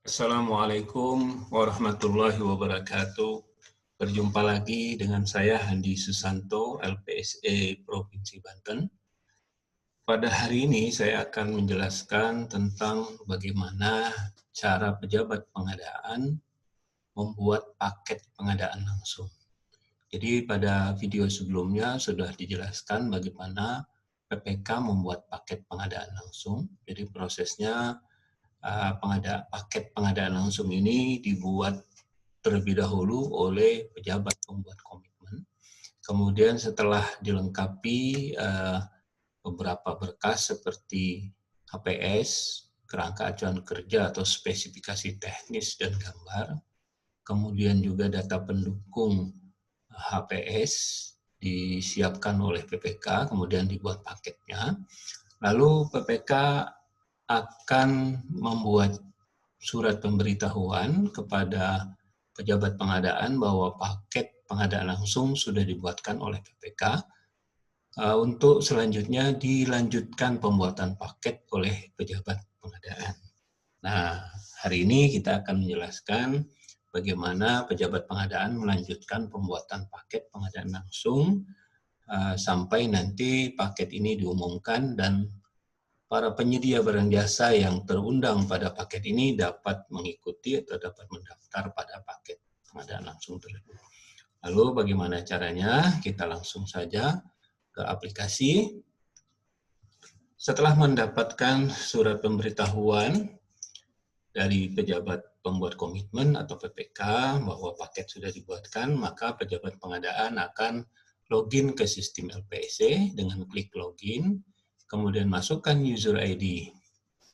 Assalamualaikum warahmatullahi wabarakatuh. Berjumpa lagi dengan saya Handi Susanto, LPSE Provinsi Banten. Pada hari ini saya akan menjelaskan tentang bagaimana cara pejabat pengadaan membuat paket pengadaan langsung. Jadi pada video sebelumnya sudah dijelaskan bagaimana PPK membuat paket pengadaan langsung. Jadi prosesnya paket pengadaan langsung ini dibuat terlebih dahulu oleh pejabat pembuat komitmen. Kemudian setelah dilengkapi beberapa berkas seperti HPS, kerangka acuan kerja atau spesifikasi teknis dan gambar, kemudian juga data pendukung HPS disiapkan oleh PPK, kemudian dibuat paketnya. Lalu PPK akan membuat surat pemberitahuan kepada pejabat pengadaan bahwa paket pengadaan langsung sudah dibuatkan oleh PPK. Untuk selanjutnya dilanjutkan pembuatan paket oleh pejabat pengadaan. Nah, hari ini kita akan menjelaskan bagaimana pejabat pengadaan melanjutkan pembuatan paket pengadaan langsung sampai nanti paket ini diumumkan dan para penyedia barang jasa yang terundang pada paket ini dapat mengikuti atau dapat mendaftar pada paket pengadaan langsung tersebut. Lalu bagaimana caranya? Kita langsung saja ke aplikasi. Setelah mendapatkan surat pemberitahuan dari pejabat pembuat komitmen atau PPK bahwa paket sudah dibuatkan, maka pejabat pengadaan akan login ke sistem LPSE dengan klik login, kemudian masukkan user ID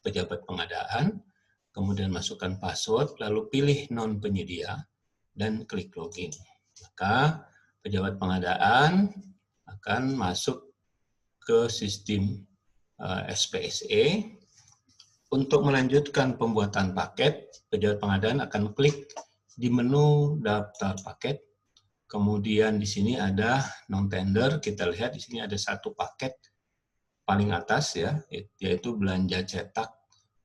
pejabat pengadaan, kemudian masukkan password, lalu pilih non penyedia, dan klik login. Maka pejabat pengadaan akan masuk ke sistem SPSE. Untuk melanjutkan pembuatan paket, pejabat pengadaan akan klik di menu daftar paket. Kemudian di sini ada non-tender, kita lihat di sini ada satu paket paling atas ya, yaitu belanja cetak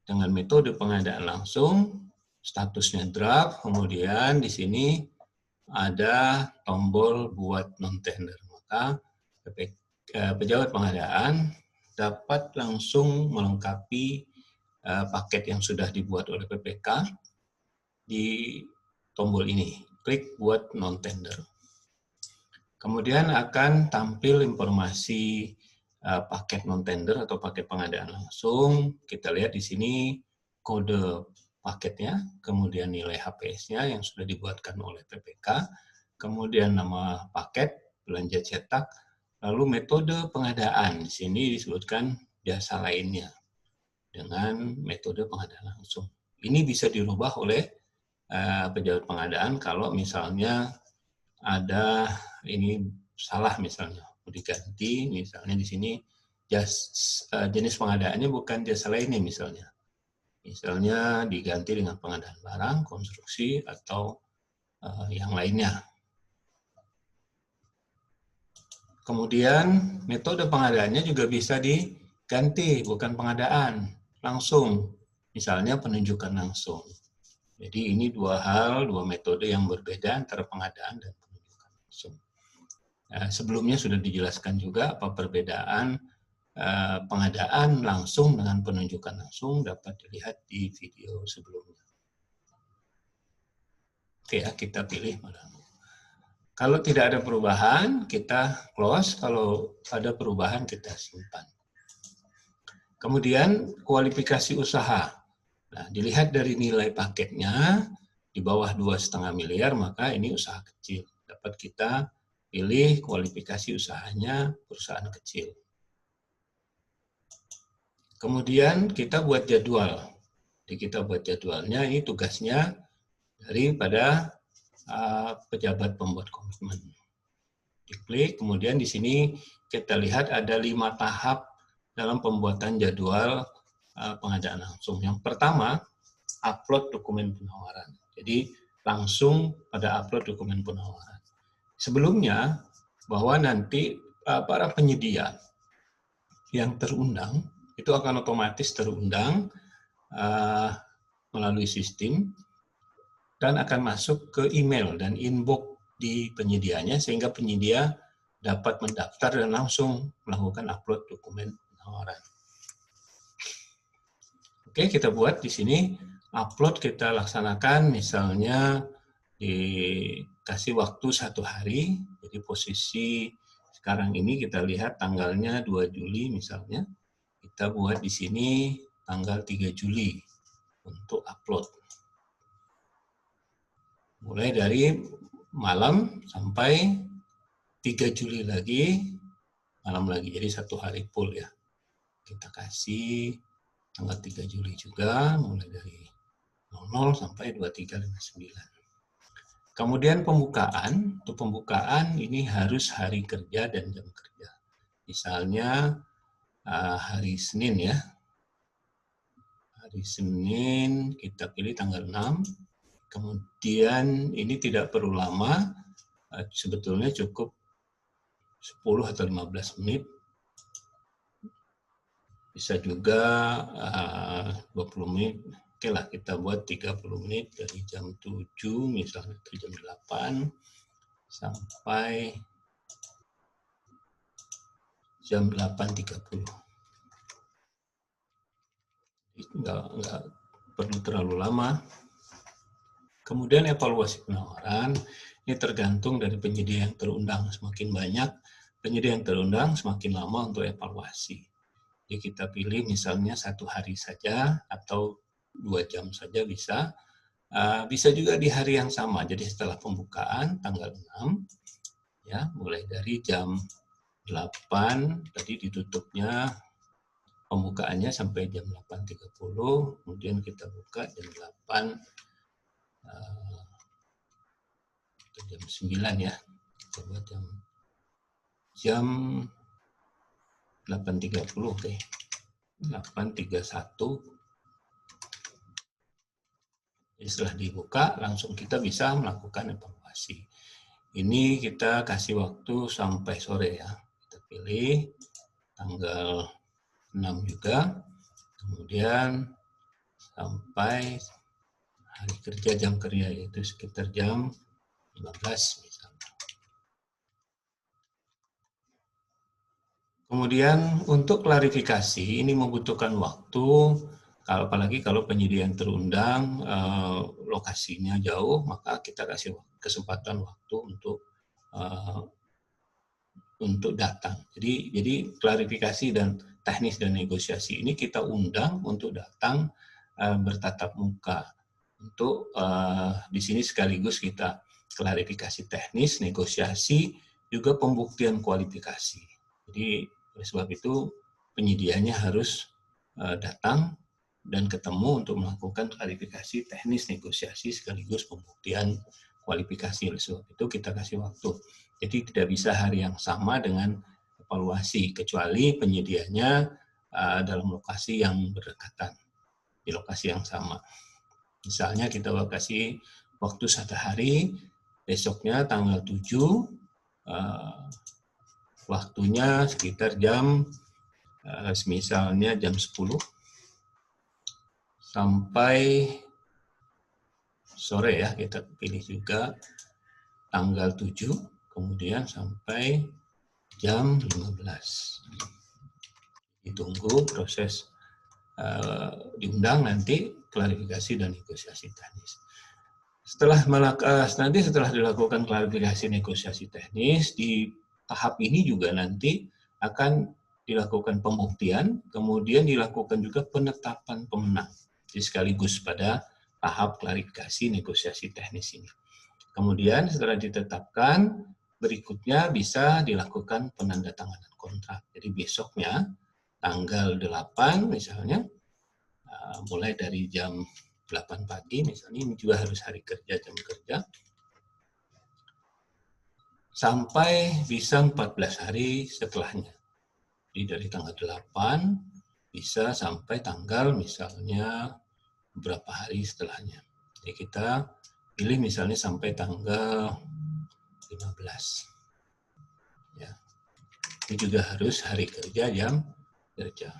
dengan metode pengadaan langsung, statusnya draft, kemudian di sini ada tombol buat non-tender. Maka pejabat pengadaan dapat langsung melengkapi paket yang sudah dibuat oleh PPK di tombol ini, klik buat non-tender. Kemudian akan tampil informasi paket non-tender atau paket pengadaan langsung. Kita lihat di sini kode paketnya, kemudian nilai HPS-nya yang sudah dibuatkan oleh PPK, kemudian nama paket, belanja cetak, lalu metode pengadaan. Di sini disebutkan jasa lainnya dengan metode pengadaan langsung. Ini bisa dirubah oleh pejabat pengadaan kalau misalnya ada ini salah misalnya diganti, misalnya di sini jenis pengadaannya bukan jasa lainnya misalnya diganti dengan pengadaan barang, konstruksi atau yang lainnya. Kemudian metode pengadaannya juga bisa diganti, bukan pengadaan langsung, misalnya penunjukan langsung. Jadi ini dua metode yang berbeda antara pengadaan dan penunjukan langsung. Sebelumnya sudah dijelaskan juga apa perbedaan pengadaan langsung dengan penunjukan langsung, dapat dilihat di video sebelumnya. Oke ya, kita pilih. Kalau tidak ada perubahan, kita close. Kalau ada perubahan, kita simpan. Kemudian kualifikasi usaha. Nah, dilihat dari nilai paketnya di bawah 2,5 miliar, maka ini usaha kecil. Dapat kita pilih kualifikasi usahanya perusahaan kecil. Kemudian kita buat jadwal. Jadi kita buat jadwalnya, ini tugasnya daripada pejabat pembuat komitmen. Diklik, kemudian di sini kita lihat ada 5 tahap dalam pembuatan jadwal pengadaan langsung. Yang pertama, upload dokumen penawaran. Jadi langsung pada upload dokumen penawaran. Sebelumnya, bahwa nanti para penyedia yang terundang itu akan otomatis terundang melalui sistem dan akan masuk ke email dan inbox di penyedianya sehingga penyedia dapat mendaftar dan langsung melakukan upload dokumen penawaran. Oke, kita buat di sini upload kita laksanakan misalnya dikasih waktu 1 hari. Jadi posisi sekarang ini kita lihat tanggalnya 2 Juli misalnya. Kita buat di sini tanggal 3 Juli untuk upload. Mulai dari malam sampai 3 Juli lagi, malam lagi. Jadi 1 hari full ya. Kita kasih tanggal 3 Juli juga, mulai dari 00 sampai 23.59. Kemudian pembukaan, untuk pembukaan ini harus hari kerja dan jam kerja. Misalnya hari Senin ya. Hari Senin kita pilih tanggal 6. Kemudian ini tidak perlu lama, sebetulnya cukup 10 atau 15 menit. Bisa juga 20 menit. Oke lah, kita buat 30 menit dari jam 7 misalnya ke jam 8 sampai jam 8.30. Nggak perlu terlalu lama. Kemudian evaluasi penawaran, ini tergantung dari penyedia yang terundang. Semakin banyak penyedia yang terundang, semakin lama untuk evaluasi. Jadi kita pilih misalnya 1 hari saja atau 2 jam saja bisa. Bisa juga di hari yang sama. Jadi setelah pembukaan tanggal 6, ya mulai dari jam 8 tadi ditutupnya pembukaannya sampai jam 8.30, kemudian kita buka jam 8 atau jam 9 ya. Kita buat jam 8.30, oke. 8.31. Setelah dibuka, langsung kita bisa melakukan evaluasi. Ini kita kasih waktu sampai sore ya. Kita pilih tanggal 6 juga, kemudian sampai hari kerja, jam kerja, yaitu sekitar jam 15 misalnya. Kemudian untuk klarifikasi, ini membutuhkan waktu, apalagi kalau penyedia yang terundang, lokasinya jauh, maka kita kasih kesempatan waktu untuk datang. Jadi klarifikasi dan teknis dan negosiasi ini kita undang untuk datang bertatap muka. Untuk di sini sekaligus kita klarifikasi teknis, negosiasi, juga pembuktian kualifikasi. Jadi oleh sebab itu penyedianya harus datang dan ketemu untuk melakukan klarifikasi teknis, negosiasi, sekaligus pembuktian kualifikasi. Oleh sebab itu kita kasih waktu. Jadi tidak bisa hari yang sama dengan evaluasi, kecuali penyedianya dalam lokasi yang berdekatan, di lokasi yang sama. Misalnya kita kasih waktu 1 hari, besoknya tanggal 7, waktunya sekitar jam, misalnya jam 10, sampai sore ya, kita pilih juga tanggal 7, kemudian sampai jam 15. Ditunggu proses diundang nanti klarifikasi dan negosiasi teknis. Setelah dilakukan klarifikasi negosiasi teknis, di tahap ini juga nanti akan dilakukan pembuktian, kemudian dilakukan juga penetapan pemenang. Jadi sekaligus pada tahap klarifikasi negosiasi teknis ini. Kemudian setelah ditetapkan, berikutnya bisa dilakukan penandatanganan kontrak. Jadi besoknya, tanggal 8 misalnya, mulai dari jam 8 pagi misalnya, ini juga harus hari kerja, jam kerja, sampai bisa 14 hari setelahnya. Jadi dari tanggal 8 bisa sampai tanggal misalnya beberapa hari setelahnya. Jadi kita pilih misalnya sampai tanggal 15. Ya. Ini juga harus hari kerja, jam kerja.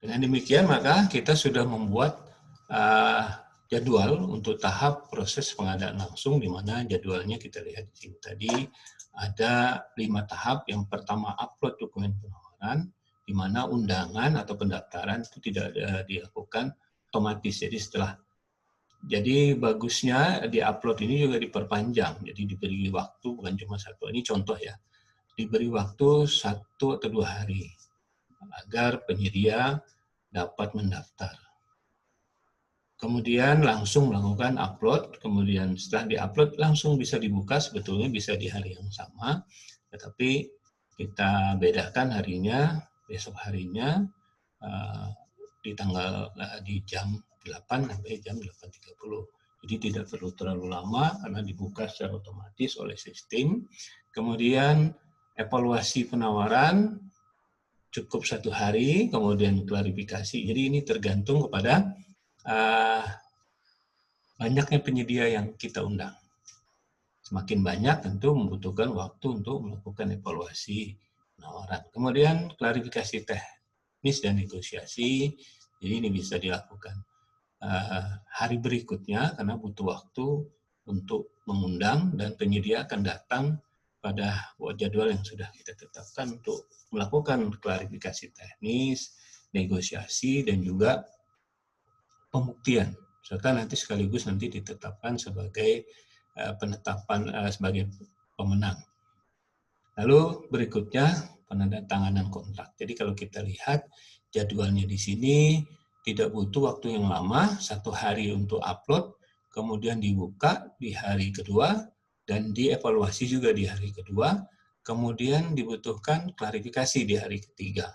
Dengan demikian, maka kita sudah membuat jadwal untuk tahap proses pengadaan langsung, di mana jadwalnya kita lihat di sini tadi ada 5 tahap. Yang pertama, upload dokumen penawaran, di mana undangan atau pendaftaran itu tidak dilakukan otomatis. Jadi bagusnya di upload ini juga diperpanjang. Jadi diberi waktu bukan cuma satu. Ini contoh ya. Diberi waktu 1 atau 2 hari agar penyedia dapat mendaftar. Kemudian langsung melakukan upload, kemudian setelah di-upload langsung bisa dibuka, sebetulnya bisa di hari yang sama, tetapi kita bedakan harinya, besok harinya, di jam 8 sampai jam 8.30. Jadi tidak perlu terlalu lama karena dibuka secara otomatis oleh sistem. Kemudian evaluasi penawaran cukup 1 hari, kemudian klarifikasi. Jadi ini tergantung kepada banyaknya penyedia yang kita undang. Semakin banyak tentu membutuhkan waktu untuk melakukan evaluasi penawaran. Kemudian klarifikasi teknis dan negosiasi, jadi ini bisa dilakukan hari berikutnya karena butuh waktu untuk mengundang dan penyedia akan datang pada jadwal yang sudah kita tetapkan untuk melakukan klarifikasi teknis, negosiasi, dan juga pembuktian, serta nanti sekaligus ditetapkan sebagai penetapan sebagai pemenang. Lalu berikutnya penandatanganan kontrak. Jadi kalau kita lihat jadwalnya di sini tidak butuh waktu yang lama, 1 hari untuk upload, kemudian dibuka di hari kedua dan dievaluasi juga di hari kedua, kemudian dibutuhkan klarifikasi di hari ketiga.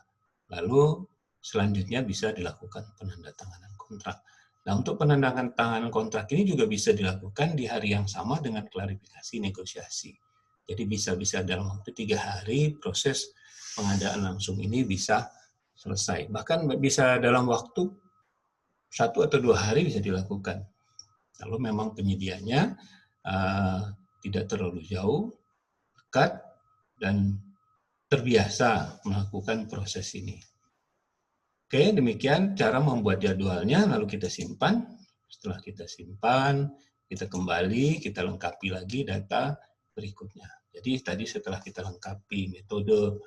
Lalu selanjutnya bisa dilakukan penandatanganan kontrak. Nah, untuk penandatanganan kontrak ini juga bisa dilakukan di hari yang sama dengan klarifikasi negosiasi. Jadi bisa dalam waktu 3 hari proses pengadaan langsung ini bisa selesai. Bahkan bisa dalam waktu 1 atau 2 hari bisa dilakukan. Kalau memang penyedianya tidak terlalu jauh, dekat, dan terbiasa melakukan proses ini. Oke, demikian cara membuat jadwalnya, lalu kita simpan. Setelah kita simpan, kita kembali, kita lengkapi lagi data berikutnya. Jadi tadi setelah kita lengkapi metode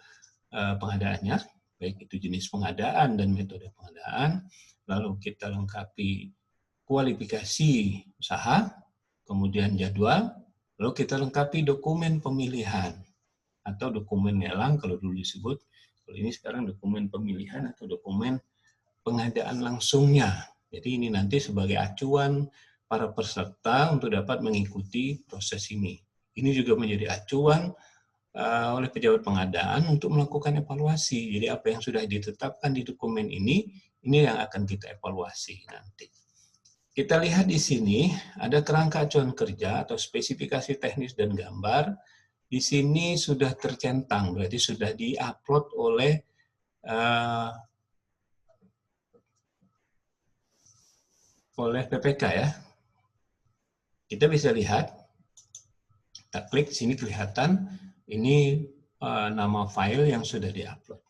pengadaannya, baik itu jenis pengadaan dan metode pengadaan, lalu kita lengkapi kualifikasi usaha, kemudian jadwal, lalu kita lengkapi dokumen pemilihan atau dokumen lelang kalau dulu disebut. Kalau ini sekarang dokumen pemilihan atau dokumen pengadaan langsungnya. Jadi ini nanti sebagai acuan para peserta untuk dapat mengikuti proses ini. Ini juga menjadi acuan oleh pejabat pengadaan untuk melakukan evaluasi. Jadi apa yang sudah ditetapkan di dokumen ini yang akan kita evaluasi nanti. Kita lihat di sini ada kerangka acuan kerja atau spesifikasi teknis dan gambar. Di sini sudah tercentang, berarti sudah di-upload oleh PPK ya. Kita bisa lihat, kita klik sini kelihatan ini nama file yang sudah di-upload.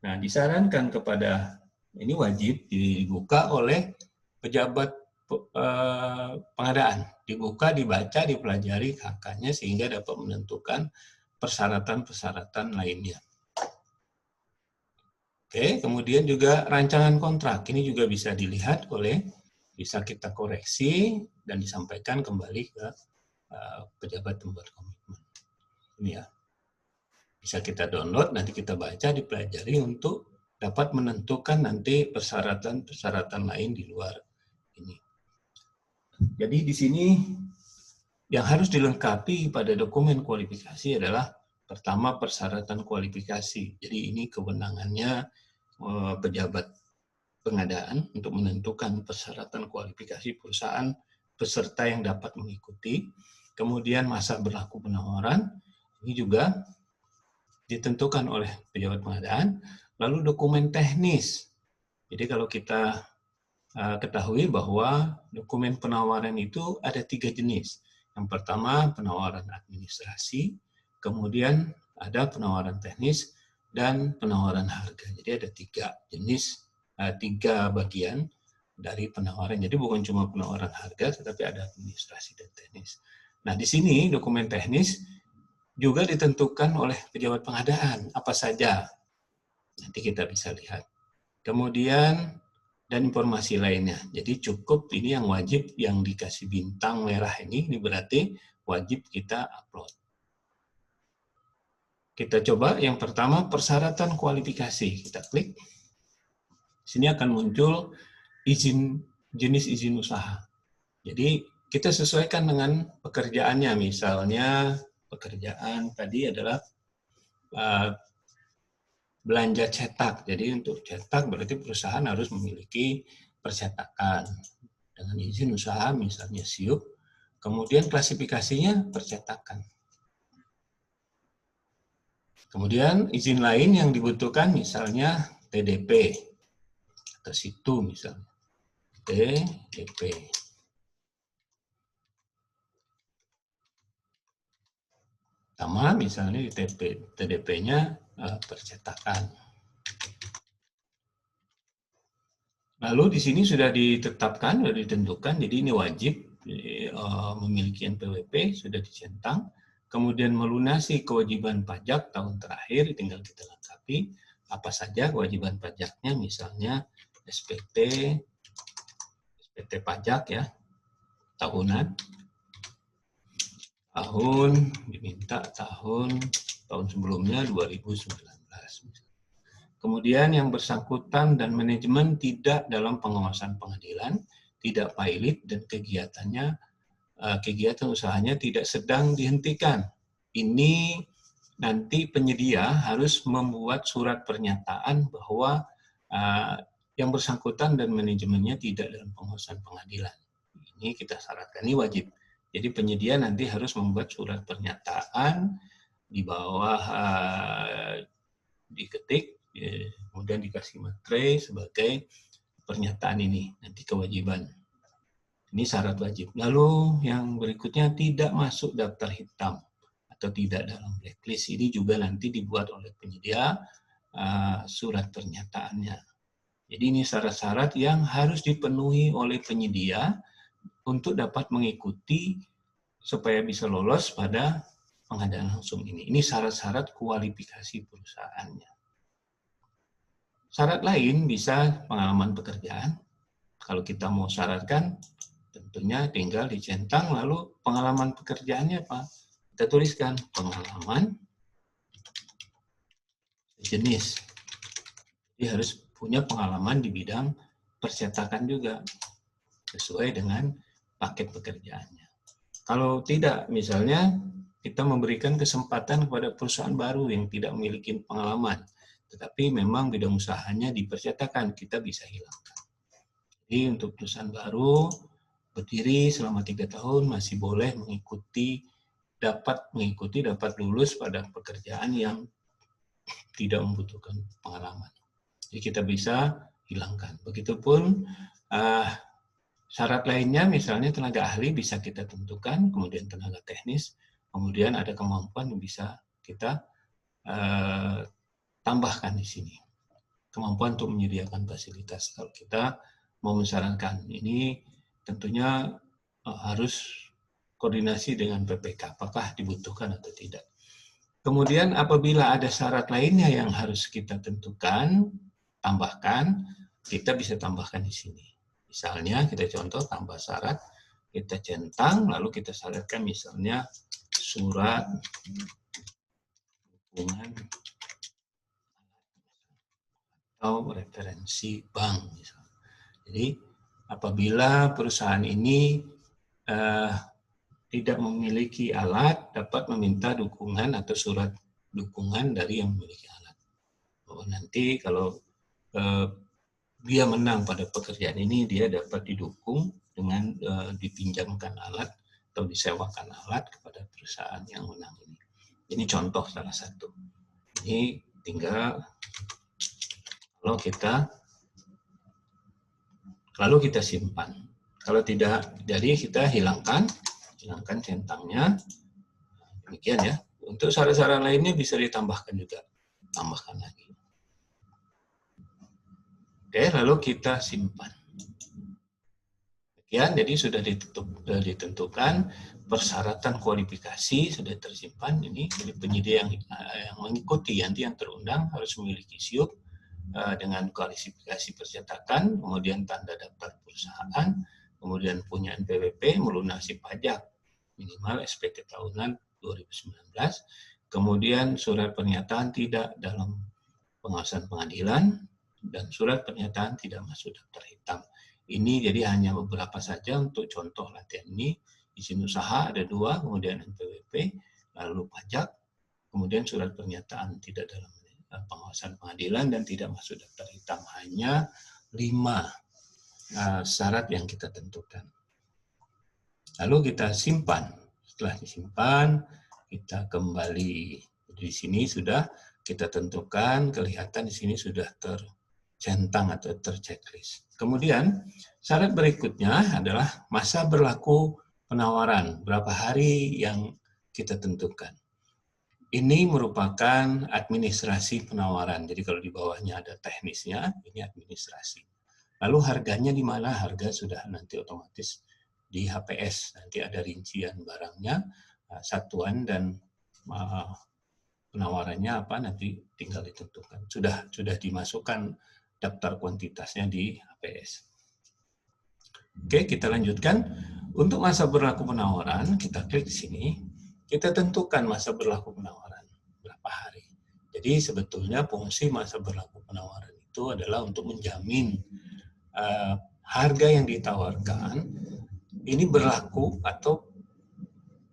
Nah, disarankan kepada ini wajib dibuka oleh pejabat pengadaan, dibuka, dibaca, dipelajari kakaknya sehingga dapat menentukan persyaratan-persyaratan lainnya. Oke, kemudian juga rancangan kontrak ini juga bisa dilihat bisa kita koreksi dan disampaikan kembali ke pejabat pembuat komitmen. Ini ya, bisa kita download, nanti kita baca, dipelajari untuk dapat menentukan nanti persyaratan-persyaratan lain di luar ini. Jadi di sini yang harus dilengkapi pada dokumen kualifikasi adalah pertama persyaratan kualifikasi. Jadi ini kewenangannya pejabat pengadaan untuk menentukan persyaratan kualifikasi perusahaan peserta yang dapat mengikuti. Kemudian masa berlaku penawaran ini juga ditentukan oleh pejabat pengadaan. Lalu dokumen teknis. Jadi kalau kita ketahui bahwa dokumen penawaran itu ada 3 jenis. Yang pertama penawaran administrasi, kemudian ada penawaran teknis, dan penawaran harga. Jadi ada 3 jenis 3 bagian dari penawaran. Jadi bukan cuma penawaran harga, tetapi ada administrasi dan teknis. Nah, di sini dokumen teknis juga ditentukan oleh pejabat pengadaan, apa saja. Nanti kita bisa lihat. Kemudian, dan informasi lainnya. Jadi cukup ini yang wajib, yang dikasih bintang merah ini berarti wajib kita upload. Kita coba yang pertama, persyaratan kualifikasi. Kita klik. Sini akan muncul jenis izin usaha. Jadi kita sesuaikan dengan pekerjaannya. Misalnya pekerjaan tadi adalah belanja cetak. Jadi untuk cetak berarti perusahaan harus memiliki percetakan. Dengan izin usaha misalnya SIUP, kemudian klasifikasinya percetakan. Kemudian izin lain yang dibutuhkan misalnya TDP atau situ misalnya. TDP. Sama misalnya di TDP-nya percetakan. Lalu di sini sudah ditetapkan, sudah ditentukan, jadi ini wajib memiliki NPWP, sudah dicentang. Kemudian melunasi kewajiban pajak tahun terakhir, tinggal kita lengkapi apa saja kewajiban pajaknya, misalnya SPT pajak ya, tahunan, diminta tahun sebelumnya 2019. Kemudian yang bersangkutan dan manajemen tidak dalam pengawasan pengadilan, tidak pilot dan kegiatan usahanya tidak sedang dihentikan. Ini nanti penyedia harus membuat surat pernyataan bahwa yang bersangkutan dan manajemennya tidak dalam pengawasan pengadilan. Ini kita syaratkan, ini wajib. Jadi penyedia nanti harus membuat surat pernyataan di bawah diketik, kemudian dikasih materai sebagai pernyataan ini, nanti kewajiban. Ini syarat wajib. Lalu yang berikutnya tidak masuk daftar hitam atau tidak dalam blacklist. Ini juga nanti dibuat oleh penyedia surat pernyataannya. Jadi ini syarat-syarat yang harus dipenuhi oleh penyedia untuk dapat mengikuti supaya bisa lolos pada pengadaan langsung ini. Ini syarat-syarat kualifikasi perusahaannya. Syarat lain bisa pengalaman pekerjaan. Kalau kita mau syaratkan, tentunya tinggal dicentang, lalu pengalaman pekerjaannya apa? Kita tuliskan pengalaman jenis. Jadi harus punya pengalaman di bidang percetakan juga, sesuai dengan paket pekerjaannya. Kalau tidak, misalnya kita memberikan kesempatan kepada perusahaan baru yang tidak memiliki pengalaman, tetapi memang bidang usahanya di percetakan, kita bisa hilangkan. Jadi untuk perusahaan baru, berdiri selama 3 tahun masih boleh dapat lulus pada pekerjaan yang tidak membutuhkan pengalaman. Jadi kita bisa hilangkan. Begitupun syarat lainnya, misalnya tenaga ahli bisa kita tentukan, kemudian tenaga teknis, kemudian ada kemampuan yang bisa kita tambahkan di sini. Kemampuan untuk menyediakan fasilitas. Kalau kita mau mensyaratkan ini, tentunya harus koordinasi dengan PPK, apakah dibutuhkan atau tidak. Kemudian apabila ada syarat lainnya yang harus kita tentukan, tambahkan, kita bisa tambahkan di sini. Misalnya kita contoh tambah syarat, kita centang, lalu kita syaratkan misalnya surat dukungan atau referensi bank. Misalnya. Jadi apabila perusahaan ini tidak memiliki alat, dapat meminta dukungan atau surat dukungan dari yang memiliki alat. Bahwa nanti kalau dia menang pada pekerjaan ini, dia dapat didukung dengan dipinjamkan alat atau disewakan alat kepada perusahaan yang menang ini. Ini contoh salah satu. Ini tinggal lalu kita simpan. Kalau tidak, jadi kita hilangkan centangnya. Demikian ya. Untuk syarat-syarat lainnya bisa ditambahkan juga. Tambahkan lagi. Oke, lalu kita simpan. Jadi sudah ditentukan persyaratan kualifikasi sudah tersimpan. Ini dari penyedia yang mengikuti, nanti yang terundang harus memiliki SIUP dengan kualifikasi percetakan, kemudian tanda daftar perusahaan, kemudian punya NPWP, melunasi pajak minimal SPT tahunan 2019, kemudian surat pernyataan tidak dalam pengawasan pengadilan, dan surat pernyataan tidak masuk daftar hitam. Ini jadi hanya beberapa saja untuk contoh latihan ini. Izin usaha ada 2, kemudian NPWP, lalu pajak, kemudian surat pernyataan tidak dalam pengawasan pengadilan dan tidak masuk daftar hitam. Hanya 5 syarat yang kita tentukan. Lalu kita simpan. Setelah disimpan, kita kembali. Di sini sudah kita tentukan, kelihatan di sini sudah tercentang atau terchecklist. Kemudian syarat berikutnya adalah masa berlaku penawaran, berapa hari yang kita tentukan. Ini merupakan administrasi penawaran. Jadi kalau di bawahnya ada teknisnya, ini administrasi. Lalu harganya di mana? Harga sudah nanti otomatis di HPS. Nanti ada rincian barangnya, satuan dan penawarannya apa nanti tinggal ditentukan. Sudah dimasukkan daftar kuantitasnya di HPS. Oke, kita lanjutkan. Untuk masa berlaku penawaran, kita klik di sini. Kita tentukan masa berlaku penawaran berapa hari. Jadi sebetulnya fungsi masa berlaku penawaran itu adalah untuk menjamin harga yang ditawarkan ini berlaku atau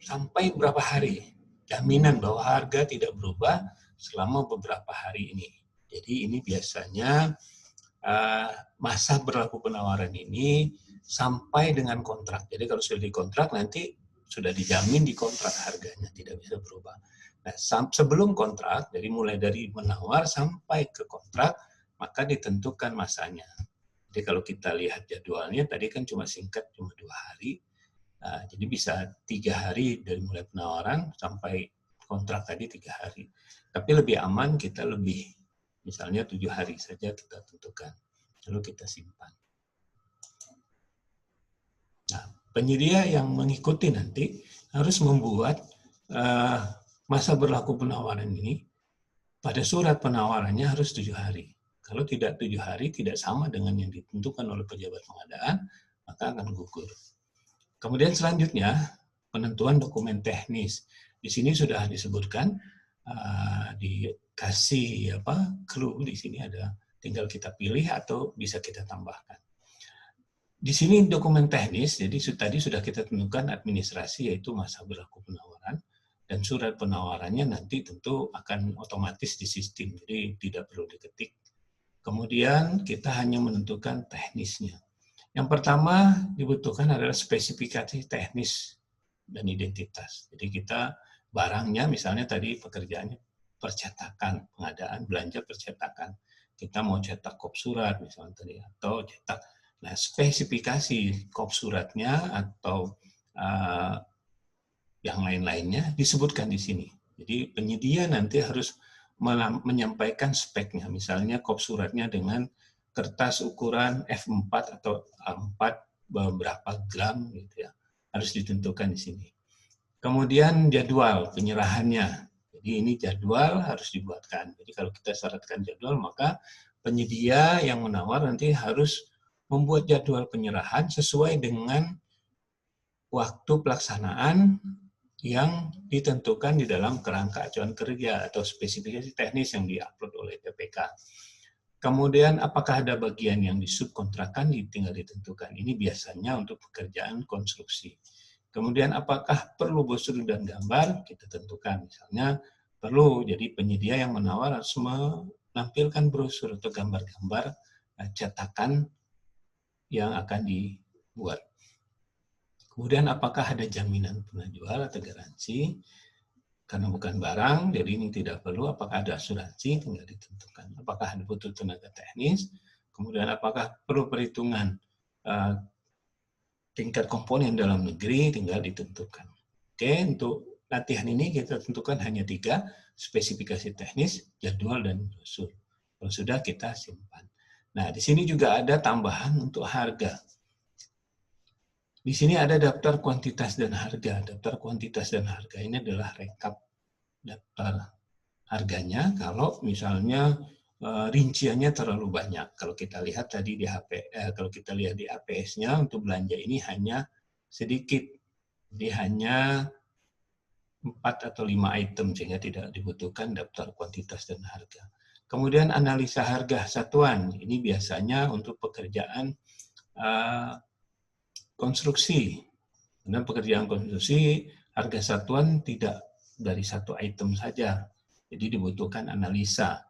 sampai berapa hari. Jaminan bahwa harga tidak berubah selama beberapa hari ini. Jadi ini biasanya masa berlaku penawaran ini sampai dengan kontrak. Jadi kalau sudah dikontrak nanti sudah dijamin di kontrak harganya, tidak bisa berubah. Nah, sebelum kontrak, jadi mulai dari menawar sampai ke kontrak, maka ditentukan masanya. Jadi kalau kita lihat jadwalnya, tadi kan cuma singkat, cuma 2 hari. Nah, jadi bisa 3 hari dari mulai penawaran sampai kontrak tadi 3 hari. Tapi lebih aman kita lebih, misalnya 7 hari saja kita tentukan. Lalu kita simpan. Nah, penyedia yang mengikuti nanti harus membuat masa berlaku penawaran ini pada surat penawarannya harus 7 hari. Kalau tidak 7 hari, tidak sama dengan yang ditentukan oleh pejabat pengadaan, maka akan gugur. Kemudian selanjutnya, penentuan dokumen teknis. Di sini sudah disebutkan, dikasih clue, di sini ada, tinggal kita pilih atau bisa kita tambahkan. Di sini dokumen teknis, jadi tadi sudah kita tentukan administrasi, yaitu masa berlaku penawaran, dan surat penawarannya nanti tentu akan otomatis di sistem, jadi tidak perlu diketik. Kemudian kita hanya menentukan teknisnya. Yang pertama dibutuhkan adalah spesifikasi teknis dan identitas. Jadi kita barangnya, misalnya tadi pekerjaannya percetakan, pengadaan belanja percetakan. Kita mau cetak kop surat misalnya tadi, atau cetak. Nah, spesifikasi kop suratnya atau yang lain-lainnya disebutkan di sini. Jadi penyedia nanti harus menyampaikan speknya, misalnya kop suratnya dengan kertas ukuran F4 atau A4 beberapa gram gitu ya, harus ditentukan di sini. Kemudian jadwal penyerahannya. Jadi ini jadwal harus dibuatkan. Jadi kalau kita syaratkan jadwal, maka penyedia yang menawar nanti harus membuat jadwal penyerahan sesuai dengan waktu pelaksanaan yang ditentukan di dalam kerangka acuan kerja atau spesifikasi teknis yang diupload oleh PPK. Kemudian apakah ada bagian yang disubkontrakkan, tinggal ditentukan. Ini biasanya untuk pekerjaan konstruksi. Kemudian apakah perlu brosur dan gambar, kita tentukan. Misalnya perlu, jadi penyedia yang menawar harus menampilkan brosur atau gambar-gambar cetakan yang akan dibuat. Kemudian apakah ada jaminan penjual atau garansi? Karena bukan barang, jadi ini tidak perlu. Apakah ada asuransi? Tinggal ditentukan. Apakah ada butuh tenaga teknis? Kemudian apakah perlu perhitungan tingkat komponen dalam negeri? Tinggal ditentukan. Oke, untuk latihan ini kita tentukan hanya 3, spesifikasi teknis, jadwal, dan brosur. Kalau sudah, kita simpan. Nah, di sini juga ada tambahan untuk harga. Di sini ada daftar kuantitas dan harga. Daftar kuantitas dan harga ini adalah rekap daftar harganya kalau misalnya rinciannya terlalu banyak. Kalau kita lihat tadi di kalau kita lihat di APS-nya untuk belanja ini hanya sedikit. Jadi hanya 4 atau 5 item sehingga tidak dibutuhkan daftar kuantitas dan harga. Kemudian analisa harga satuan. Ini biasanya untuk pekerjaan konstruksi. Karena pekerjaan konstruksi harga satuan tidak dari satu item saja. Jadi dibutuhkan analisa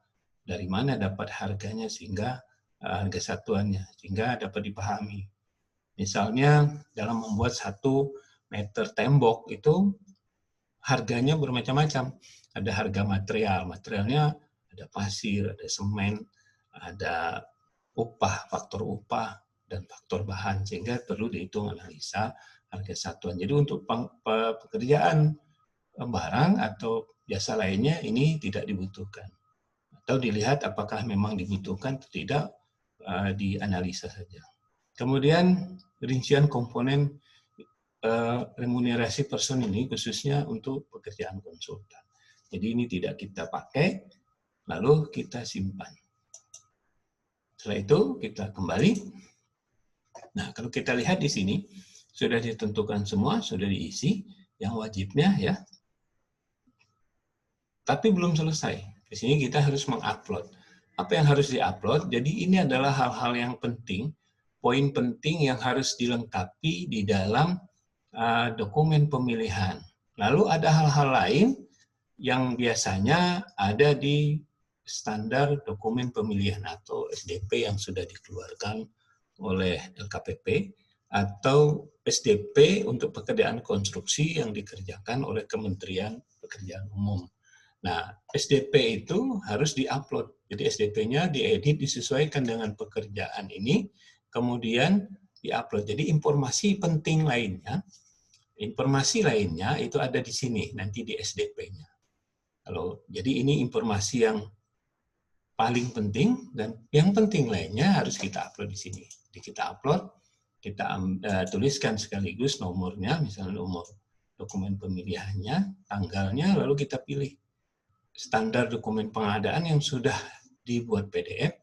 dari mana dapat harganya sehingga harga satuannya sehingga dapat dipahami. Misalnya dalam membuat 1 meter tembok itu harganya bermacam-macam. Ada harga material, materialnya ada pasir, ada semen, ada upah, faktor upah, dan faktor bahan, sehingga perlu dihitung analisa harga satuan. Jadi untuk pekerjaan barang atau jasa lainnya ini tidak dibutuhkan. Atau dilihat apakah memang dibutuhkan atau tidak, dianalisa saja. Kemudian rincian komponen remunerasi person ini khususnya untuk pekerjaan konsultan. Jadi ini tidak kita pakai, lalu kita simpan. Setelah itu kita kembali. Nah, kalau kita lihat di sini, sudah ditentukan semua, sudah diisi, yang wajibnya ya. Tapi belum selesai. Di sini kita harus mengupload. Apa yang harus diupload? Jadi ini adalah hal-hal yang penting, poin penting yang harus dilengkapi di dalam dokumen pemilihan. Lalu ada hal-hal lain yang biasanya ada di standar dokumen pemilihan atau SDP yang sudah dikeluarkan oleh LKPP atau SDP untuk pekerjaan konstruksi yang dikerjakan oleh Kementerian Pekerjaan Umum. Nah, SDP itu harus diupload. Jadi SDP-nya diedit, disesuaikan dengan pekerjaan ini, kemudian diupload. Jadi informasi penting lainnya, itu ada di sini, nanti di SDP-nya. Jadi ini informasi yang paling penting dan yang penting lainnya harus kita upload di sini. Jadi kita upload, kita tuliskan sekaligus nomornya, misalnya nomor dokumen pemilihannya, tanggalnya, lalu kita pilih standar dokumen pengadaan yang sudah dibuat PDF,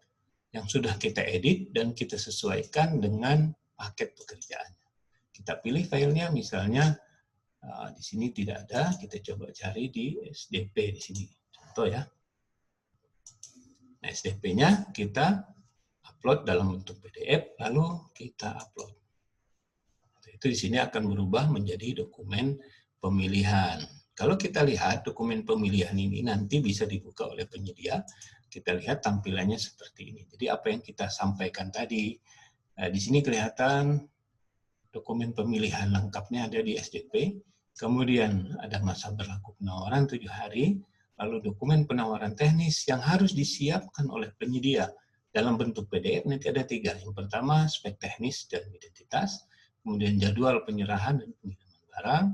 yang sudah kita edit dan kita sesuaikan dengan paket pekerjaannya. Kita pilih filenya, misalnya di sini tidak ada, kita coba cari di SDP di sini. Contoh ya. Nah, SDP-nya kita upload dalam bentuk PDF, lalu kita upload. Itu di sini akan berubah menjadi dokumen pemilihan. Kalau kita lihat dokumen pemilihan ini nanti bisa dibuka oleh penyedia, kita lihat tampilannya seperti ini. Jadi apa yang kita sampaikan tadi, di sini kelihatan dokumen pemilihan lengkapnya ada di SDP, kemudian ada masa berlaku penawaran 7 hari, lalu dokumen penawaran teknis yang harus disiapkan oleh penyedia dalam bentuk PDF nanti ada 3. Yang pertama spek teknis dan identitas, kemudian jadwal penyerahan dan pengiriman barang,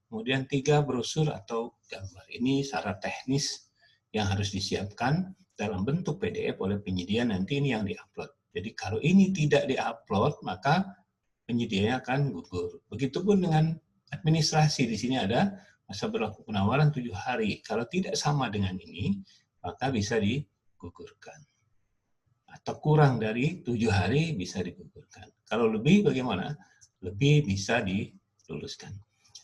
kemudian 3 brosur atau gambar. Ini syarat teknis yang harus disiapkan dalam bentuk PDF oleh penyedia, nanti ini yang diupload. Jadi kalau ini tidak diupload maka penyedianya akan gugur. Begitupun dengan administrasi, di sini ada masa berlaku penawaran 7 hari. Kalau tidak sama dengan ini, maka bisa digugurkan. Atau kurang dari 7 hari bisa digugurkan. Kalau lebih bagaimana? Lebih bisa diluluskan.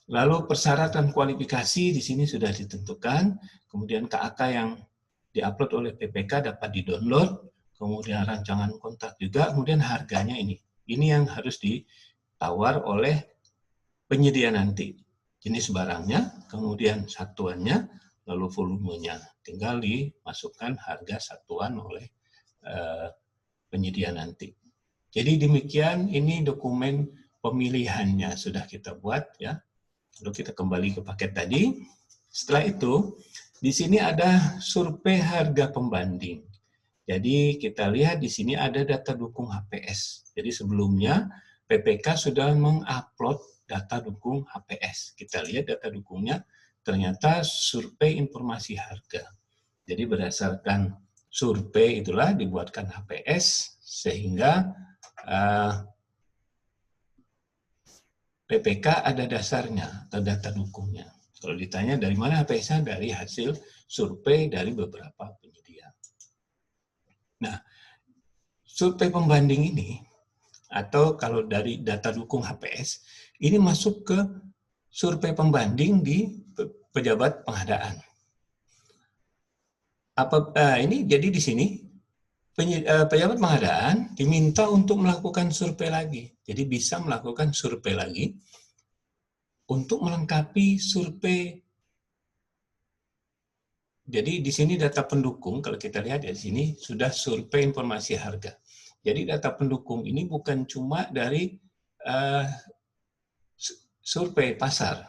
Lalu persyaratan kualifikasi di sini sudah ditentukan, kemudian KAK yang diupload oleh PPK dapat di-download, kemudian rancangan kontrak juga, kemudian harganya ini. Ini yang harus ditawar oleh penyedia nanti. Jenis barangnya, kemudian satuannya, lalu volumenya. Tinggal dimasukkan harga satuan oleh penyedia nanti. Jadi demikian, ini dokumen pemilihannya sudah kita buat ya. Lalu kita kembali ke paket tadi. Setelah itu, di sini ada survei harga pembanding. Jadi kita lihat di sini ada data dukung HPS. Jadi sebelumnya PPK sudah mengupload data dukung HPS. Kita lihat data dukungnya, ternyata survei informasi harga. Jadi berdasarkan survei itulah dibuatkan HPS Sehingga PPK ada dasarnya atau data dukungnya. Kalau ditanya dari mana HPS-nya, dari hasil survei dari beberapa penyedia. Nah, survei pembanding ini, atau kalau dari data dukung HPS, ini masuk ke survei pembanding di pejabat pengadaan. Ini jadi di sini pejabat pengadaan diminta untuk melakukan survei lagi. Jadi bisa melakukan survei lagi untuk melengkapi survei. Jadi di sini data pendukung, kalau kita lihat ya di sini sudah survei informasi harga. Jadi data pendukung ini bukan cuma dari survei pasar,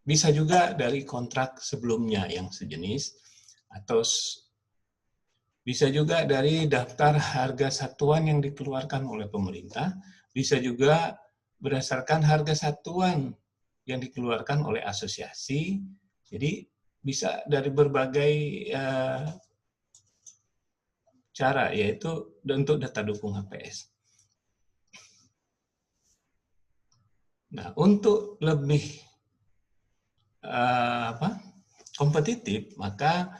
bisa juga dari kontrak sebelumnya yang sejenis, atau bisa juga dari daftar harga satuan yang dikeluarkan oleh pemerintah, bisa juga berdasarkan harga satuan yang dikeluarkan oleh asosiasi. Jadi bisa dari berbagai cara, yaitu untuk data dukung HPS. Nah, untuk lebih kompetitif, maka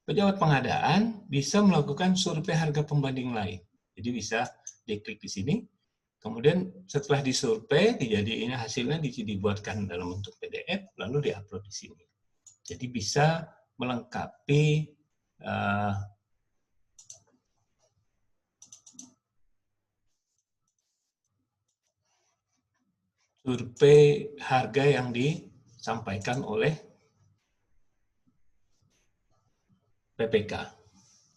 pejabat pengadaan bisa melakukan survei harga pembanding lain. Jadi bisa diklik di sini, kemudian setelah disurvei, dijadiin hasilnya dibuatkan dalam bentuk PDF, lalu diupload di sini. Jadi bisa melengkapi survei harga yang disampaikan oleh PPK.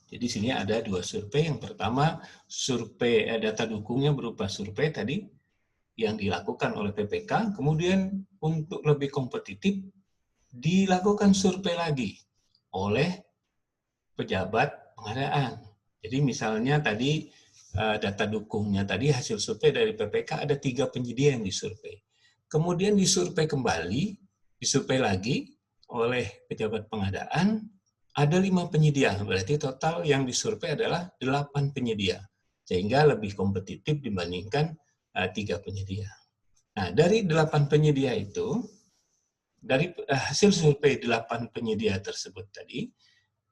Jadi sini ada dua survei. Yang pertama, survei data dukungnya berupa survei tadi yang dilakukan oleh PPK. Kemudian untuk lebih kompetitif, dilakukan survei lagi oleh pejabat pengadaan. Jadi misalnya tadi data dukungnya tadi hasil survei dari PPK ada 3 penyedia yang disurvei. Kemudian disurvei kembali, disurvei lagi oleh pejabat pengadaan, ada 5 penyedia. Berarti total yang disurvei adalah 8 penyedia. Sehingga lebih kompetitif dibandingkan 3 penyedia. Nah, dari 8 penyedia itu, dari hasil survei 8 penyedia tersebut tadi,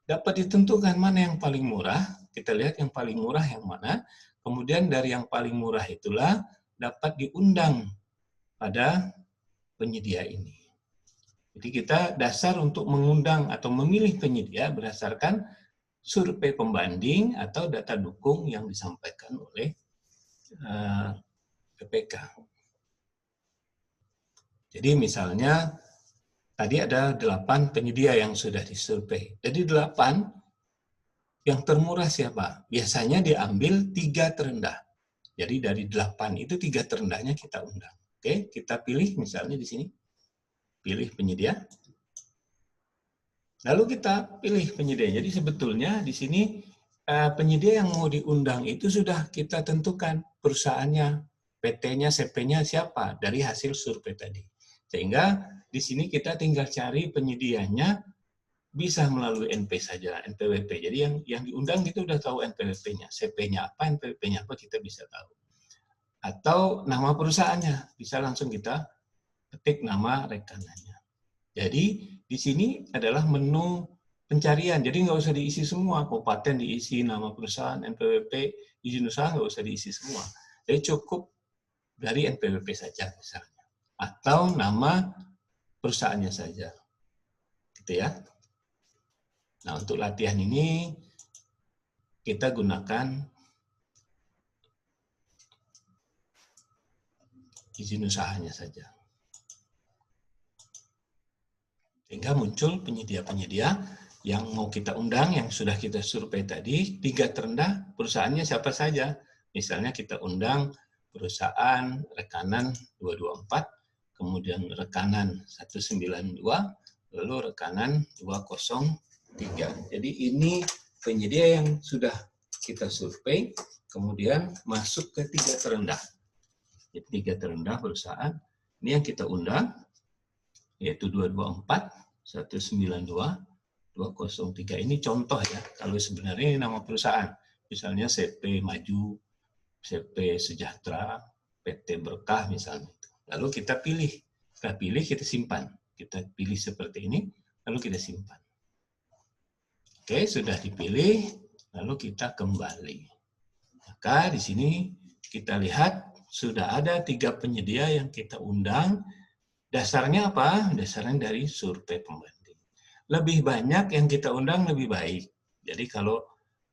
dapat ditentukan mana yang paling murah. Kita lihat yang paling murah yang mana. Kemudian dari yang paling murah itulah dapat diundang pada penyedia ini. Jadi kita dasar untuk mengundang atau memilih penyedia berdasarkan survei pembanding atau data dukung yang disampaikan oleh PPK. Jadi misalnya tadi ada 8 penyedia yang sudah disurvei. Jadi 8 yang termurah siapa? Biasanya diambil 3 terendah. Jadi dari 8 itu 3 terendahnya kita undang. Oke, kita pilih misalnya di sini. Pilih penyedia. Lalu kita pilih penyedia. Jadi sebetulnya di sini penyedia yang mau diundang itu sudah kita tentukan perusahaannya, PT-nya, CP-nya siapa dari hasil survei tadi. Sehingga di sini kita tinggal cari penyedianya, bisa melalui NP saja, NPWP. Jadi yang diundang kita udah tahu NPWP-nya, CP-nya apa, NPWP-nya apa kita bisa tahu. Atau nama perusahaannya, bisa langsung kita ketik nama rekanannya. Jadi di sini adalah menu pencarian. Jadi nggak usah diisi semua. Kabupaten diisi, nama perusahaan, NPWP, izin usaha nggak usah diisi semua. Jadi cukup dari NPWP saja misalnya. Atau nama perusahaannya saja. Gitu ya. Nah, untuk latihan ini kita gunakan izin usahanya saja. Sehingga muncul penyedia-penyedia yang mau kita undang, yang sudah kita survei tadi, 3 terendah perusahaannya siapa saja. Misalnya kita undang perusahaan rekanan 224, kemudian rekanan 192, lalu rekanan 203. Jadi ini penyedia yang sudah kita survei, kemudian masuk ke 3 terendah. Jadi 3 terendah perusahaan, ini yang kita undang, yaitu 224, 192, 203. Ini contoh ya, kalau sebenarnya ini nama perusahaan. Misalnya CP Maju, CP Sejahtera, PT Berkah misalnya. Lalu kita pilih. Kita pilih, kita simpan. Kita pilih seperti ini, lalu kita simpan. Oke, sudah dipilih, lalu kita kembali. Maka di sini kita lihat sudah ada 3 penyedia yang kita undang. Dasarnya apa? Dasarnya dari survei pembanding. Lebih banyak yang kita undang lebih baik. Jadi kalau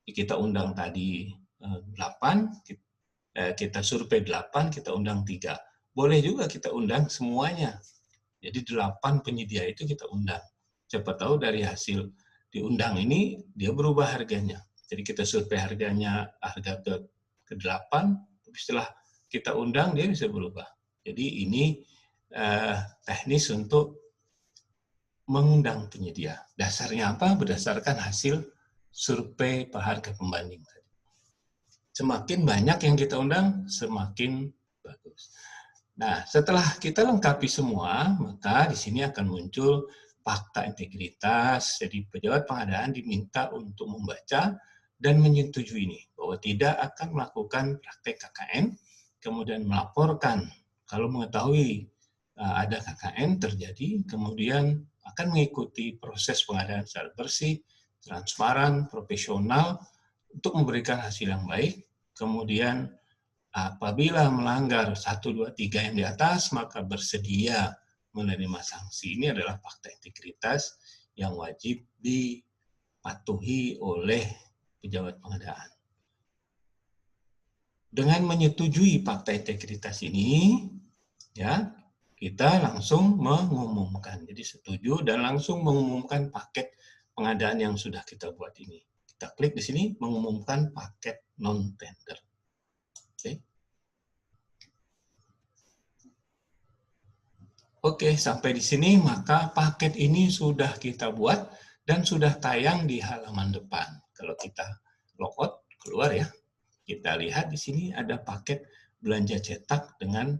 kita undang tadi 8, kita survei 8, kita undang 3. Boleh juga kita undang semuanya. Jadi 8 penyedia itu kita undang. Siapa tahu dari hasil diundang ini, dia berubah harganya. Jadi kita survei harganya, harga ke-8, tapi setelah kita undang, dia bisa berubah. Jadi ini teknis untuk mengundang penyedia. Dasarnya apa? Berdasarkan hasil survei harga pembanding. Semakin banyak yang kita undang, semakin bagus. Nah, setelah kita lengkapi semua, maka di sini akan muncul fakta integritas. Jadi pejabat pengadaan diminta untuk membaca dan menyetujui ini, bahwa tidak akan melakukan praktek KKN, kemudian melaporkan kalau mengetahui ada KKN terjadi, kemudian akan mengikuti proses pengadaan secara bersih, transparan, profesional, untuk memberikan hasil yang baik. Kemudian apabila melanggar 1, 2, 3 yang di atas, maka bersedia menerima sanksi. Ini adalah fakta integritas yang wajib dipatuhi oleh pejabat pengadaan. Dengan menyetujui fakta integritas ini, ya, kita langsung mengumumkan. Jadi setuju dan langsung mengumumkan paket pengadaan yang sudah kita buat ini. Kita klik di sini, mengumumkan paket non-tender. Oke, sampai di sini maka paket ini sudah kita buat dan sudah tayang di halaman depan. Kalau kita logout, keluar ya, kita lihat di sini ada paket belanja cetak dengan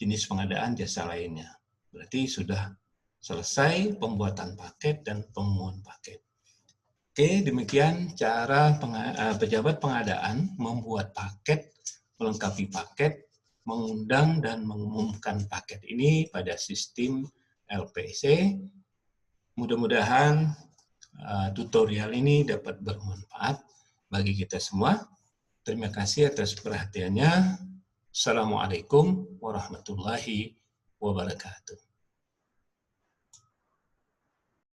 jenis pengadaan jasa lainnya. Berarti sudah selesai pembuatan paket dan pengumuman paket. Oke, demikian cara pejabat pengadaan membuat paket, melengkapi paket, mengundang dan mengumumkan paket ini pada sistem LPC. Mudah-mudahan tutorial ini dapat bermanfaat bagi kita semua. Terima kasih atas perhatiannya. Assalamualaikum warahmatullahi wabarakatuh.